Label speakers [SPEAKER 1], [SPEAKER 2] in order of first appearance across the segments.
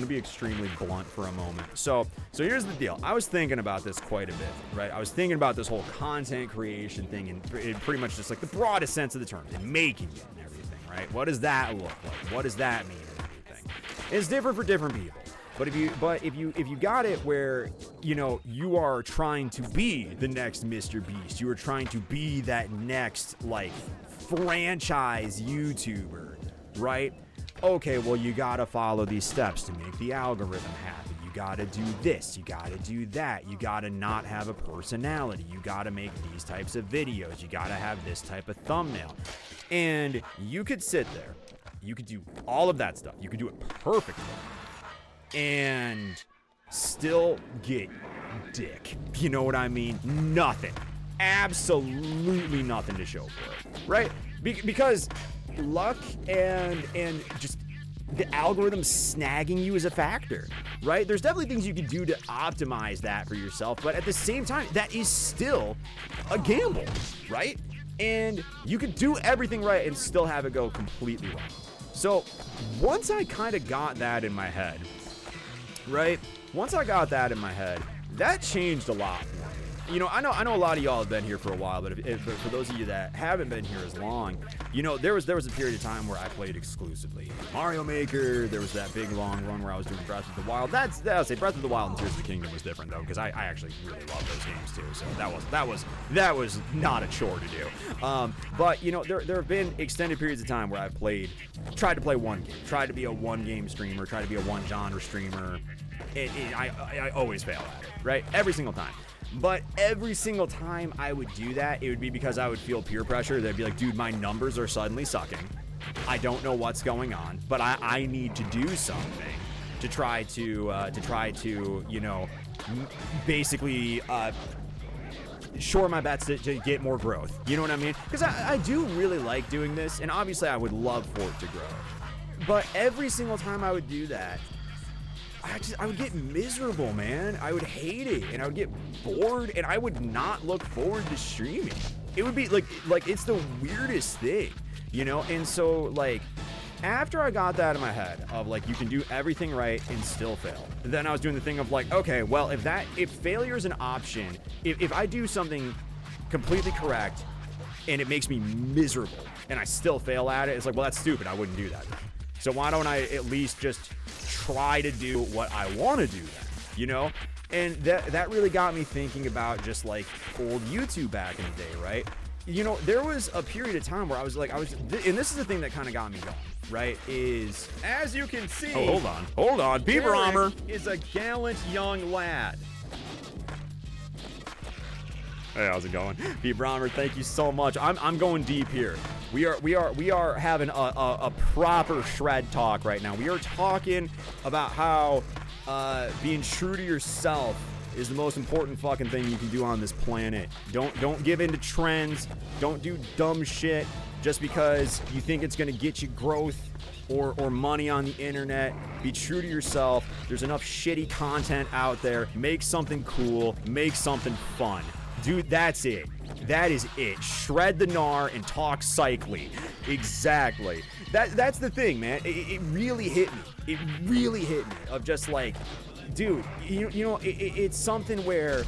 [SPEAKER 1] be extremely blunt for a moment. So here's the deal. I was thinking about this quite a bit, right? I was thinking about this whole content creation thing in pretty much just like the broadest sense of the term, and making it and everything, right? What does that look like? What does that mean and everything? It's different for different people. But if you got it where, you know, you are trying to be the next Mr. Beast, you are trying to be that next like franchise YouTuber, right? Okay, well, you gotta follow these steps to make the algorithm happen. You gotta do this, you gotta do that, you gotta not have a personality, you gotta make these types of videos, you gotta have this type of thumbnail. And you could sit there, you could do all of that stuff, you could do it perfectly, and still get dick. You know what I mean? Nothing. Absolutely nothing to show for it, right? Because luck and just the algorithm snagging you is a factor, right? There's definitely things you can do to optimize that for yourself, but at the same time, that is still a gamble, right? And you can do everything right and still have it go completely wrong. So once I kind of got that in my head, right? Once I got that in my head, that changed a lot for me. You know, I know a lot of y'all have been here for a while, but for those of you that haven't been here as long, you know, there was a period of time where I played exclusively Mario Maker. There was that big long run where I was doing Breath of the Wild. I'll say Breath of the Wild and Tears of the Kingdom was different though, because I actually really love those games too. So that was not a chore to do. But you know, there have been extended periods of time where I've tried to play one game, tried to be a one game streamer, tried to be a one genre streamer. I always fail at it, right? Every single time. But every single time I would do that, it would be because I would feel peer pressure. They'd be like, dude, my numbers are suddenly sucking. I don't know what's going on, but I need to do something to try to, you know, basically shore my bets to get more growth. You know what I mean? Because I do really like doing this, and obviously I would love for it to grow. But every single time I would do that, I would get miserable, man. I would hate it, and I would get bored, and I would not look forward to streaming. It would be like it's the weirdest thing, you know? And so, like, after I got that in my head of, like, you can do everything right and still fail, then I was doing the thing of, like, okay, well, if failure is an option, if I do something completely correct and it makes me miserable and I still fail at it, it's like, well, that's stupid. I wouldn't do that. So why don't I at least just try to do what I want to do then, you know? And that really got me thinking about just like old YouTube back in the day, right? You know, there was a period of time where I was and this is the thing that kind of got me going, right? Is, as you can see, hold on, Beaver Armor is a gallant young lad. Hey, how's it going? Beaver Armor, thank you so much. I'm going deep here. We are having a proper shred talk right now. We are talking about how being true to yourself is the most important fucking thing you can do on this planet. Don't give in to trends. Don't do dumb shit just because you think it's gonna get you growth or money on the internet. Be true to yourself. There's enough shitty content out there. Make something cool. Make something fun. Dude, that's it. That is it. Shred the gnar and talk cycly. Exactly. That's the thing, man. It really hit me. It really hit me of just like, dude, you know, it's something where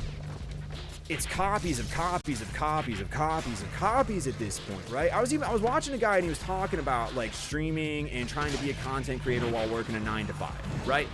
[SPEAKER 1] it's copies of copies of copies of copies of copies at this point, right? I was watching a guy and he was talking about like streaming and trying to be a content creator while working a 9 to 5, right?